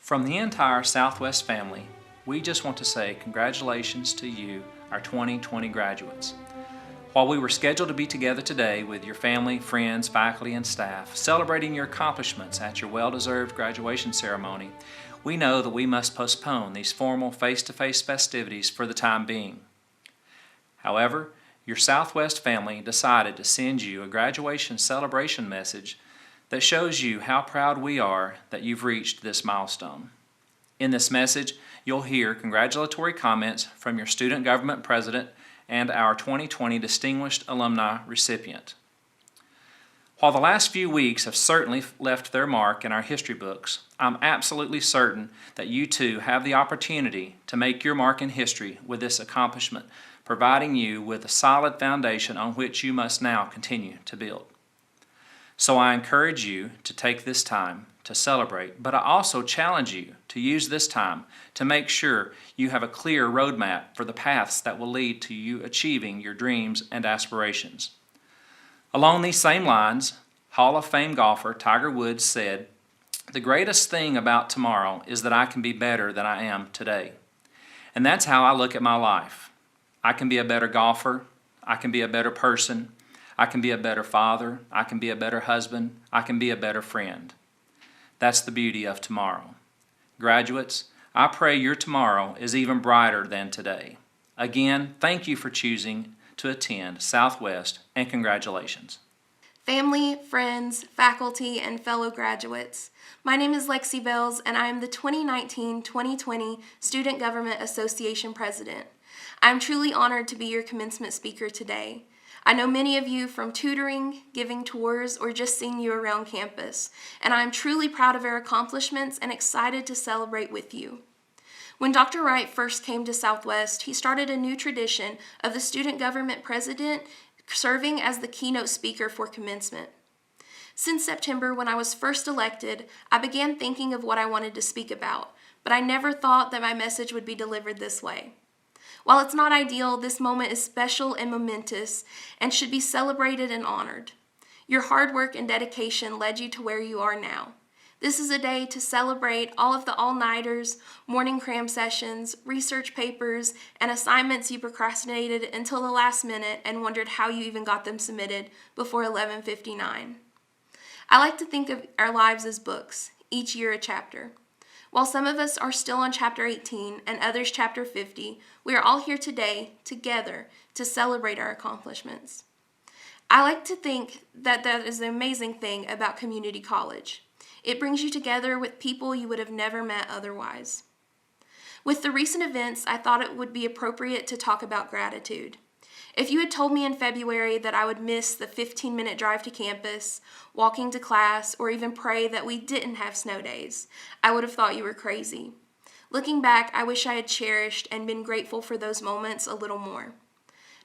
From the entire Southwest family, we just want to say congratulations to you, our 2020 graduates. While we were scheduled to be together today with your family, friends, faculty, and staff, celebrating your accomplishments at your well-deserved graduation ceremony, we know that we must postpone these formal face-to-face festivities for the time being. However, your Southwest family decided to send you a graduation celebration message that shows you how proud we are that you've reached this milestone. In this message, you'll hear congratulatory comments from your student government president and our 2020 Distinguished Alumni recipient. While the last few weeks have certainly left their mark in our history books, I'm absolutely certain that you too have the opportunity to make your mark in history with this accomplishment, providing you with a solid foundation on which you must now continue to build. So I encourage you to take this time to celebrate, but I also challenge you to use this time to make sure you have a clear roadmap for the paths that will lead to you achieving your dreams and aspirations. Along these same lines, Hall of Fame golfer Tiger Woods said, "The greatest thing about tomorrow is that I can be better than I am today." And that's how I look at my life. I can be a better golfer, I can be a better person, I can be a better father, I can be a better husband, I can be a better friend. That's the beauty of tomorrow. Graduates, I pray your tomorrow is even brighter than today. Again, thank you for choosing to attend Southwest, and congratulations. Family, friends, faculty, and fellow graduates, my name is Lexi Bells, and I am the 2019-2020 Student Government Association President. I am truly honored to be your commencement speaker today. I know many of you from tutoring, giving tours, or just seeing you around campus, and I am truly proud of our accomplishments and excited to celebrate with you. When Dr. Wright first came to Southwest, he started a new tradition of the student government president serving as the keynote speaker for commencement. Since September, when I was first elected, I began thinking of what I wanted to speak about, but I never thought that my message would be delivered this way. While it's not ideal, this moment is special and momentous and should be celebrated and honored. Your hard work and dedication led you to where you are now. This is a day to celebrate all of the all-nighters, morning cram sessions, research papers, and assignments you procrastinated until the last minute and wondered how you even got them submitted before 11:59. I like to think of our lives as books, each year a chapter. While some of us are still on chapter 18 and others chapter 50, we are all here today together to celebrate our accomplishments. I like to think that is the amazing thing about community college. It brings you together with people you would have never met otherwise. With the recent events, I thought it would be appropriate to talk about gratitude. If you had told me in February that I would miss the 15-minute drive to campus, walking to class, or even pray that we didn't have snow days, I would have thought you were crazy. Looking back, I wish I had cherished and been grateful for those moments a little more.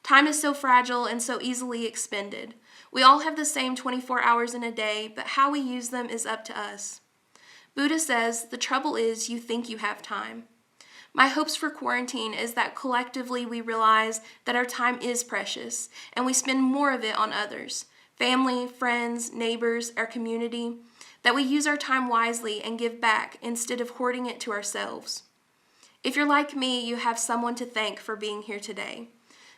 Time is so fragile and so easily expended. We all have the same 24 hours in a day, but how we use them is up to us. Buddha says, "The trouble is you think you have time." My hopes for quarantine is that collectively we realize that our time is precious and we spend more of it on others, family, friends, neighbors, our community, that we use our time wisely and give back instead of hoarding it to ourselves. If you're like me, you have someone to thank for being here today.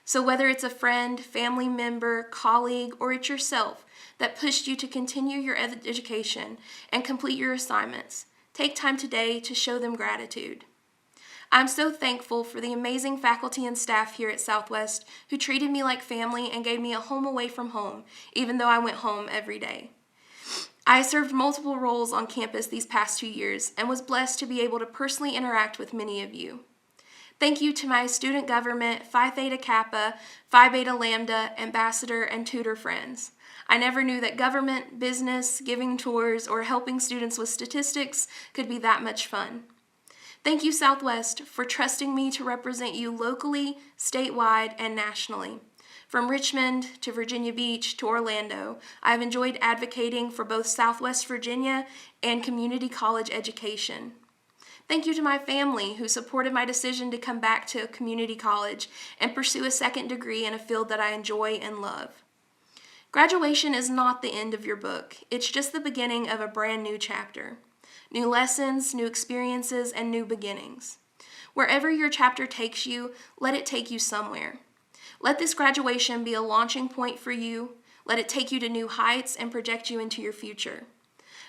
So whether it's a friend, family member, colleague, or it's yourself that pushed you to continue your education and complete your assignments, take time today to show them gratitude. I'm so thankful for the amazing faculty and staff here at Southwest who treated me like family and gave me a home away from home, even though I went home every day. I served multiple roles on campus these past 2 years and was blessed to be able to personally interact with many of you. Thank you to my student government, Phi Theta Kappa, Phi Beta Lambda, ambassador, and tutor friends. I never knew that government, business, giving tours, or helping students with statistics could be that much fun. Thank you, Southwest, for trusting me to represent you locally, statewide, and nationally. From Richmond to Virginia Beach to Orlando, I have enjoyed advocating for both Southwest Virginia and community college education. Thank you to my family who supported my decision to come back to a community college and pursue a second degree in a field that I enjoy and love. Graduation is not the end of your book. It's just the beginning of a brand new chapter. new lessons, new experiences, and new beginnings. Wherever your chapter takes you, let it take you somewhere. Let this graduation be a launching point for you. Let it take you to new heights and project you into your future.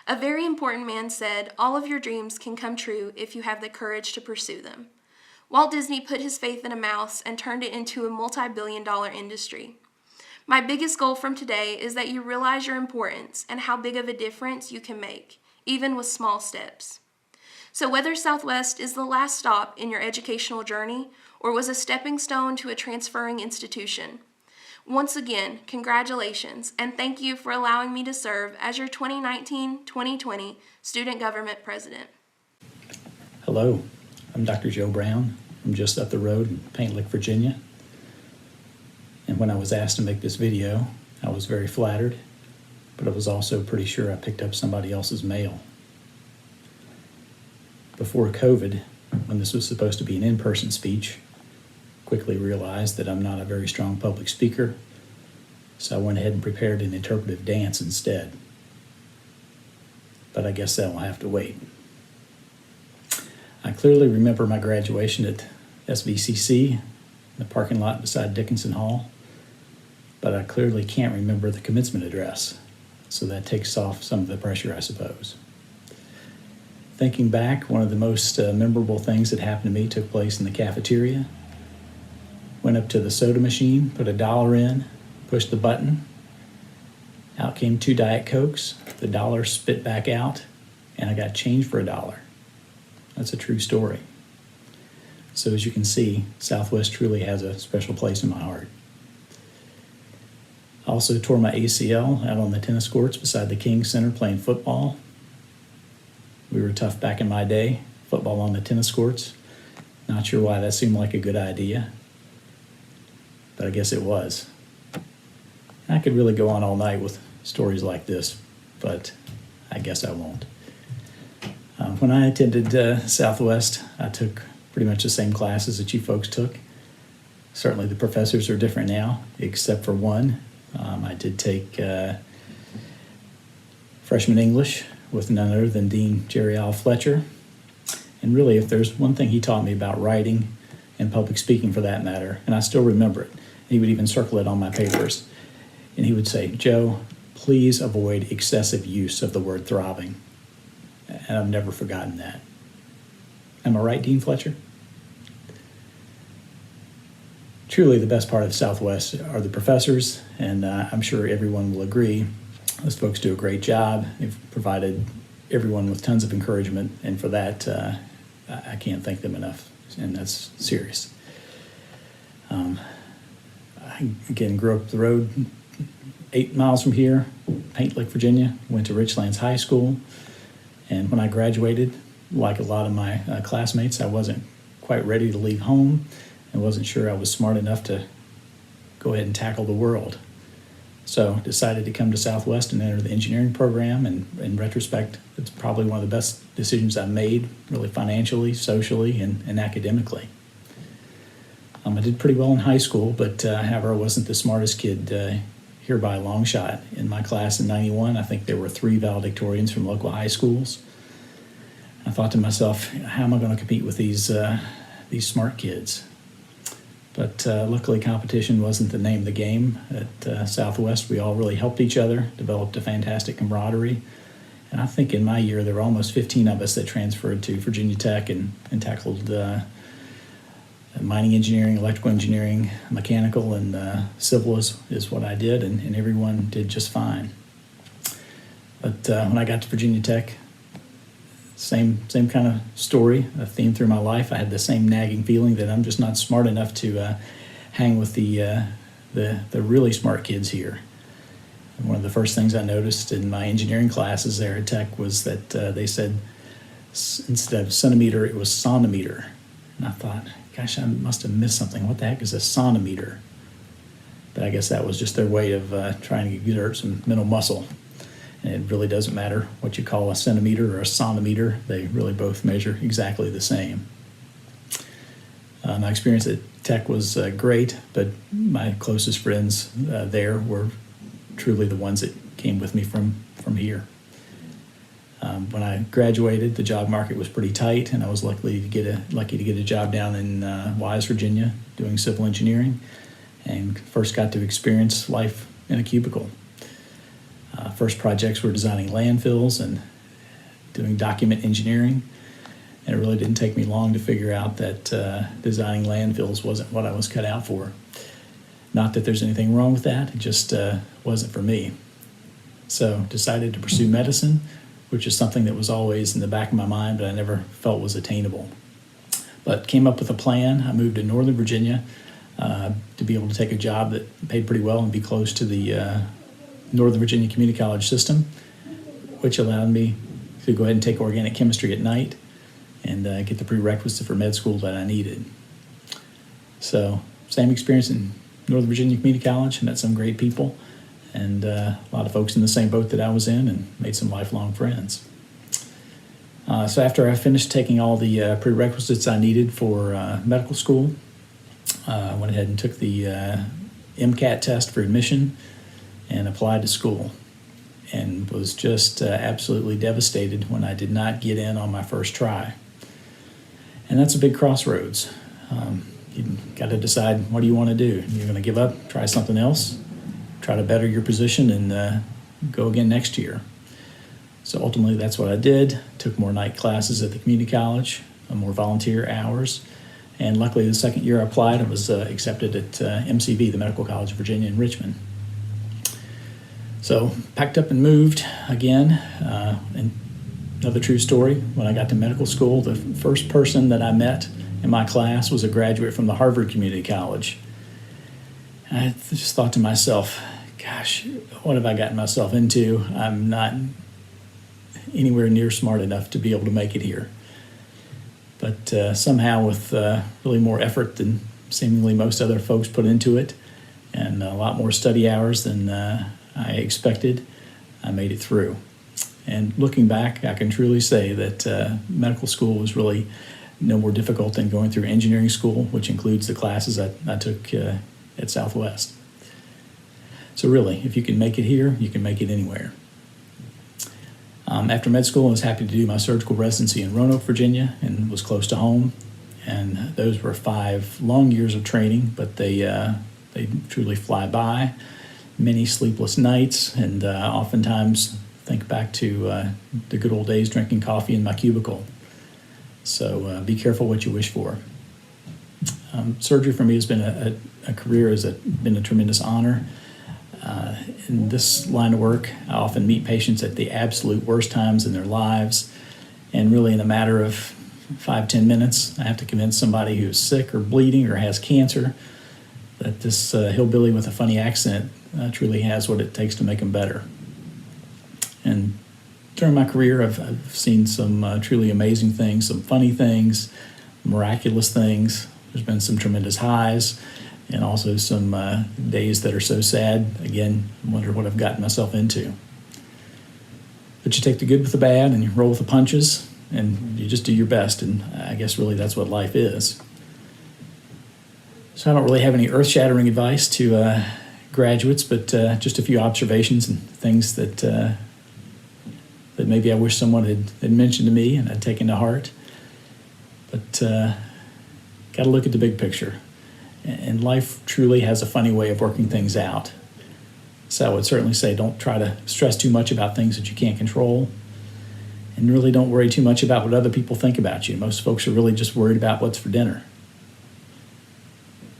A very important man said, "All of your dreams can come true if you have the courage to pursue them." Walt Disney put his faith in a mouse and turned it into a multi-billion-dollar industry. My biggest goal from today is that you realize your importance and how big of a difference you can make, even with small steps. So whether Southwest is the last stop in your educational journey or was a stepping stone to a transferring institution, once again, congratulations, and thank you for allowing me to serve as your 2019-2020 Student Government President. Hello, I'm Dr. Joe Brown. I'm just up the road in Paint Lick, Virginia. And when I was asked to make this video, I was very flattered, but I was also pretty sure I picked up somebody else's mail. Before COVID, when this was supposed to be an in-person speech, quickly realized that I'm not a very strong public speaker, so I went ahead and prepared an interpretive dance instead. But I guess that will have to wait. I clearly remember my graduation at SVCC, in the parking lot beside Dickinson Hall, but I clearly can't remember the commencement address, so that takes off some of the pressure, I suppose. Thinking back, one of the most memorable things that happened to me took place in the cafeteria. Went up to the soda machine, put $1 in, pushed the button. Out came 2 Diet Cokes. The dollar spit back out, and I got change for $1. That's a true story. So as you can see, Southwest truly has a special place in my heart. I also tore my ACL out on the tennis courts beside the King Center playing football. We were tough back in my day, football on the tennis courts. Not sure why that seemed like a good idea, but I guess it was. I could really go on all night with stories like this, but I guess I won't. When I attended Southwest, I took pretty much the same classes that you folks took. Certainly the professors are different now, except for one. I did take freshman English with none other than Dean Jerry Al Fletcher. And really, if there's one thing he taught me about writing and public speaking for that matter, and I still remember it, he would even circle it on my papers, and he would say, "Joe, please avoid excessive use of the word throbbing." And I've never forgotten that. Am I right, Dean Fletcher? Truly the best part of Southwest are the professors, and I'm sure everyone will agree. Those folks do a great job. They've provided everyone with tons of encouragement, and for that, I can't thank them enough, and that's serious. I, again, grew up the road 8 miles from here, Paint Lick, Virginia, went to Richlands High School, and when I graduated, like a lot of my classmates, I wasn't quite ready to leave home and wasn't sure I was smart enough to go ahead and tackle the world. So decided to come to Southwest and enter the engineering program, and in retrospect, it's probably one of the best decisions I've made, really financially, socially, and academically. I did pretty well in high school, but however, I wasn't the smartest kid here by a long shot. In my class in 91, I think there were 3 valedictorians from local high schools. I thought to myself, how am I going to compete with these smart kids? But luckily, competition wasn't the name of the game. At Southwest, we all really helped each other, developed a fantastic camaraderie. And I think in my year, there were almost 15 of us that transferred to Virginia Tech and tackled mining engineering, electrical engineering, mechanical, and civil is what I did, and everyone did just fine. But when I got to Virginia Tech, same kind of story, a theme through my life. I had the same nagging feeling that I'm just not smart enough to hang with the really smart kids here. And one of the first things I noticed in my engineering classes there at Tech was that they said instead of centimeter, it was sonometer. And I thought, gosh, I must have missed something. What the heck is a sonometer? But I guess that was just their way of trying to exert some mental muscle. And it really doesn't matter what you call a centimeter or a sonometer. They really both measure exactly the same. My experience at Tech was great, but my closest friends there were truly the ones that came with me from here. When I graduated, the job market was pretty tight, and I was lucky to get a job down in Wise, Virginia, doing civil engineering, and first got to experience life in a cubicle. First projects were designing landfills and doing document engineering, and it really didn't take me long to figure out that designing landfills wasn't what I was cut out for. Not that there's anything wrong with that, it just wasn't for me. So decided to pursue medicine, which is something that was always in the back of my mind, but I never felt was attainable. But came up with a plan. I moved to Northern Virginia to be able to take a job that paid pretty well and be close to the Northern Virginia Community College system, which allowed me to go ahead and take organic chemistry at night and get the prerequisite for med school that I needed. So same experience in Northern Virginia Community College, met some great people, and a lot of folks in the same boat that I was in, and made some lifelong friends. So after I finished taking all the prerequisites I needed for medical school, I went ahead and took the MCAT test for admission and applied to school, and was just absolutely devastated when I did not get in on my first try. And that's a big crossroads. You've got to decide, what do you want to do? You're going to give up, try something else, try to better your position, and go again next year. So ultimately that's what I did. Took more night classes at the community college, more volunteer hours, and luckily the second year I applied, I was accepted at MCV, the Medical College of Virginia in Richmond. So packed up and moved again. And another true story, when I got to medical school, the first person that I met in my class was a graduate from the Harvard Community College. I just thought to myself, gosh, what have I gotten myself into? I'm not anywhere near smart enough to be able to make it here. But somehow with really more effort than seemingly most other folks put into it, and a lot more study hours than I expected, I made it through. And looking back, I can truly say that medical school was really no more difficult than going through engineering school, which includes the classes I took at Southwest. So really, if you can make it here, you can make it anywhere. After med school, I was happy to do my surgical residency in Roanoke, Virginia, and was close to home. And those were 5 long years of training, but they truly fly by. Many sleepless nights, and oftentimes think back to the good old days drinking coffee in my cubicle. So be careful what you wish for. Surgery for me has been a career, has been a tremendous honor. In this line of work, I often meet patients at the absolute worst times in their lives, and really in a matter of 5-10 minutes, I have to convince somebody who's sick or bleeding or has cancer that this hillbilly with a funny accent truly has what it takes to make them better. And during my career, I've seen some truly amazing things, some funny things, miraculous things. There's been some tremendous highs, and also some days that are so sad. Again, I wonder what I've gotten myself into. But you take the good with the bad, and you roll with the punches, and you just do your best, and I guess really that's what life is. So I don't really have any earth-shattering advice to graduates, but just a few observations and things that maybe I wish someone had mentioned to me and I'd taken to heart. But got to look at the big picture. And life truly has a funny way of working things out. So I would certainly say don't try to stress too much about things that you can't control. And really don't worry too much about what other people think about you. Most folks are really just worried about what's for dinner.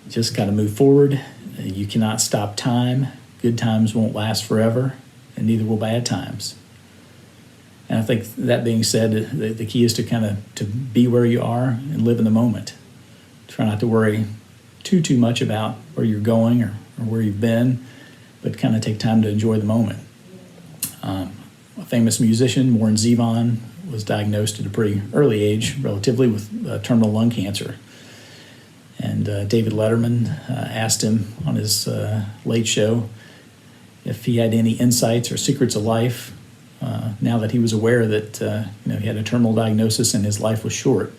Just got to move forward. You cannot stop time. Good times won't last forever, and neither will bad times. And I think that being said, the key is to be where you are and live in the moment. Try not to worry too much about where you're going or where you've been, but kind of take time to enjoy the moment. A famous musician, Warren Zevon, was diagnosed at a pretty early age, relatively, with terminal lung cancer. And David Letterman asked him on his late show if he had any insights or secrets of life now that he was aware that he had a terminal diagnosis and his life was short.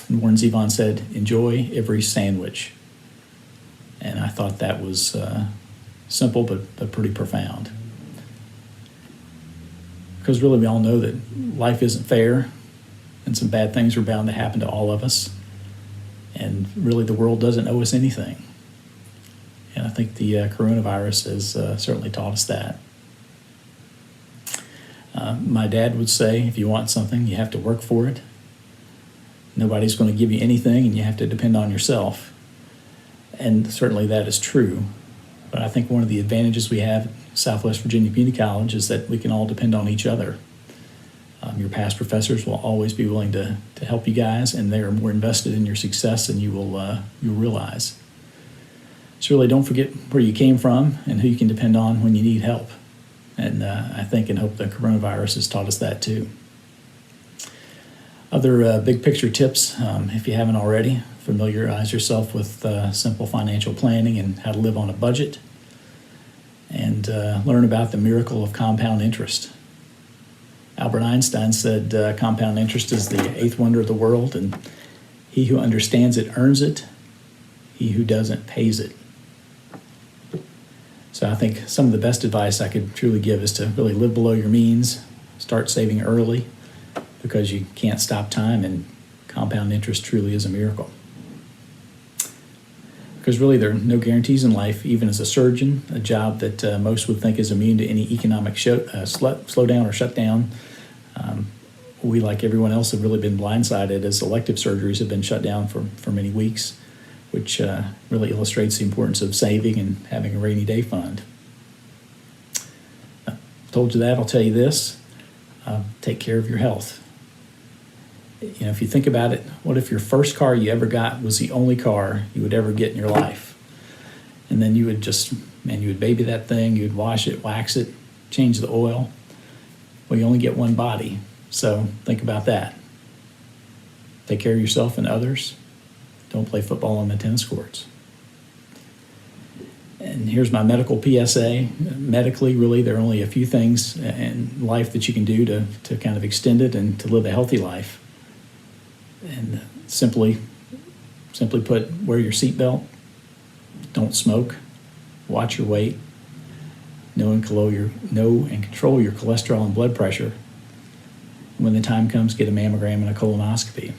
And Warren Zevon said, "Enjoy every sandwich." And I thought that was simple but pretty profound. because really we all know that life isn't fair and some bad things are bound to happen to all of us. And really the world doesn't owe us anything. And I think the coronavirus has certainly taught us that. My dad would say, if you want something, you have to work for it. Nobody's going to give you anything, and you have to depend on yourself. And certainly that is true. But I think one of the advantages we have at Southwest Virginia Community College is that we can all depend on each other. Your past professors will always be willing to help you guys, and they are more invested in your success than you'll realize. So really don't forget where you came from and who you can depend on when you need help. And I think and hope the coronavirus has taught us that too. Other big picture tips, if you haven't already, familiarize yourself with simple financial planning and how to live on a budget, and learn about the miracle of compound interest. Albert Einstein said compound interest is the eighth wonder of the world, and he who understands it earns it, he who doesn't pays it. So I think some of the best advice I could truly give is to really live below your means, start saving early, because you can't stop time, and compound interest truly is a miracle. Because really there are no guarantees in life, even as a surgeon, a job that most would think is immune to any economic slowdown or shutdown. We, like everyone else, have really been blindsided as elective surgeries have been shut down for many weeks, which really illustrates the importance of saving and having a rainy day fund. I've told you that, I'll tell you this, take care of your health. You know, if you think about it, what if your first car you ever got was the only car you would ever get in your life? And then you would you would baby that thing, you'd wash it, wax it, change the oil. Well, you only get one body, so think about that. Take care of yourself and others. Don't play football on the tennis courts. And here's my medical PSA. Medically, really, there are only a few things in life that you can do to kind of extend it and to live a healthy life. And simply put, wear your seatbelt, don't smoke, watch your weight, know and control your cholesterol and blood pressure. When the time comes, get a mammogram and a colonoscopy.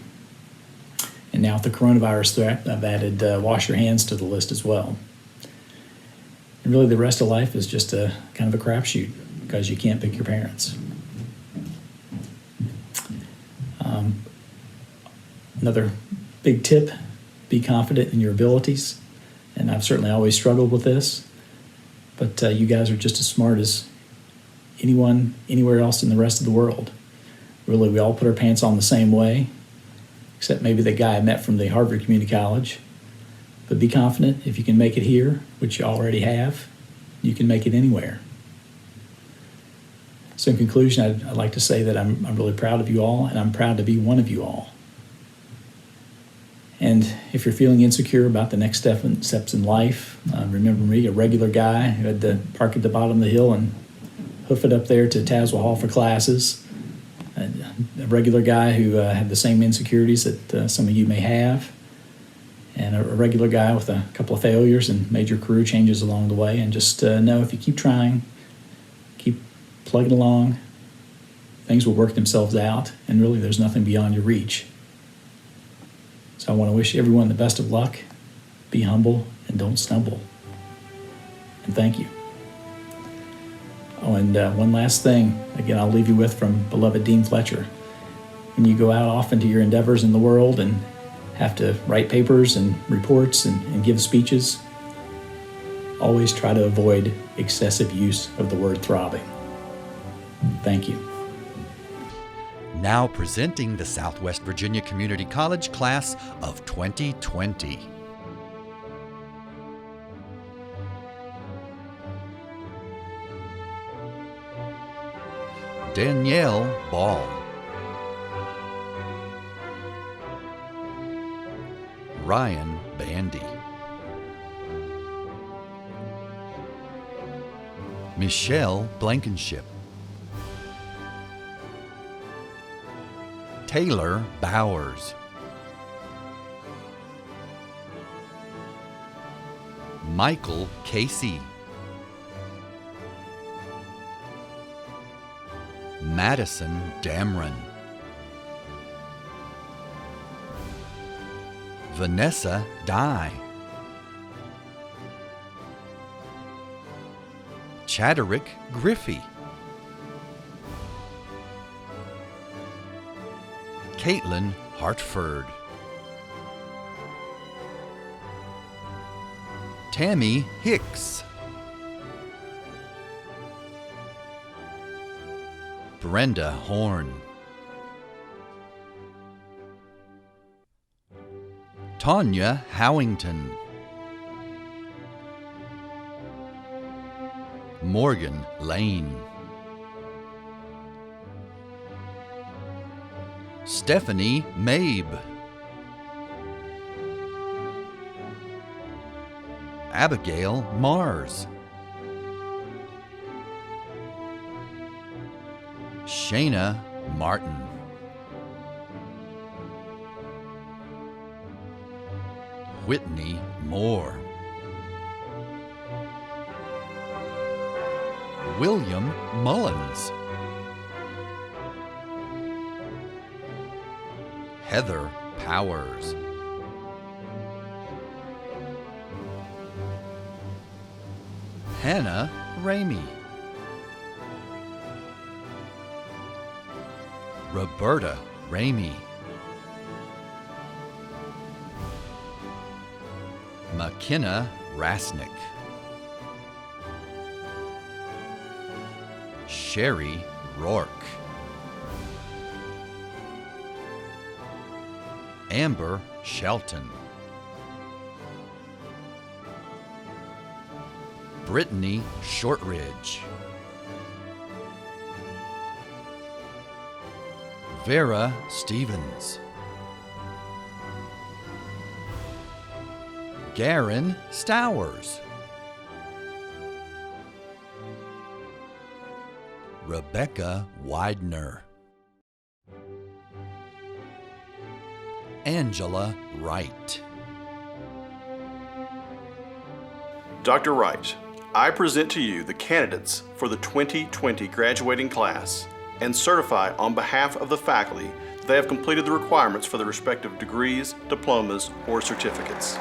And now with the coronavirus threat, I've added wash your hands to the list as well. And really the rest of life is just a kind of a crapshoot because you can't pick your parents. Another big tip, be confident in your abilities. And I've certainly always struggled with this, but you guys are just as smart as anyone anywhere else in the rest of the world. Really, we all put our pants on the same way, except maybe the guy I met from the Harvard Community College. But be confident, if you can make it here, which you already have, you can make it anywhere. So in conclusion, I'd like to say that I'm really proud of you all, and I'm proud to be one of you all. And if you're feeling insecure about the next steps in life, remember me, a regular guy who had to park at the bottom of the hill and hoof it up there to Tazewell Hall for classes. A regular guy who had the same insecurities that some of you may have. And a regular guy with a couple of failures and major career changes along the way. And just know if you keep trying, keep plugging along, things will work themselves out. And really, there's nothing beyond your reach. So I want to wish everyone the best of luck. Be humble and don't stumble. And thank you. Oh, and one last thing, again, I'll leave you with from beloved Dean Fletcher. When you go out off into your endeavors in the world and have to write papers and reports and give speeches, always try to avoid excessive use of the word throbbing. Thank you. Now presenting the Southwest Virginia Community College class of 2020. Danielle Ball, Ryan Bandy, Michelle Blankenship, Taylor Bowers, Michael Casey, Madison Damron. Vanessa Dye. Chaderick Griffey. Caitlin Hartford. Tammy Hicks. Brenda Horn. Tanya Howington. Morgan Lane. Stephanie Mabe. Abigail Mars. Shayna Martin. Whitney Moore. William Mullins. Heather Powers. Hannah Ramey. Roberta Ramey. McKenna Rasnick. Sherry Rourke. Amber Shelton. Brittany Shortridge. Vera Stevens. Garen Stowers. Rebecca Widener. Angela Wright. Dr. Wright, I present to you the candidates for the 2020 graduating class and certify on behalf of the faculty that they have completed the requirements for their respective degrees, diplomas, or certificates.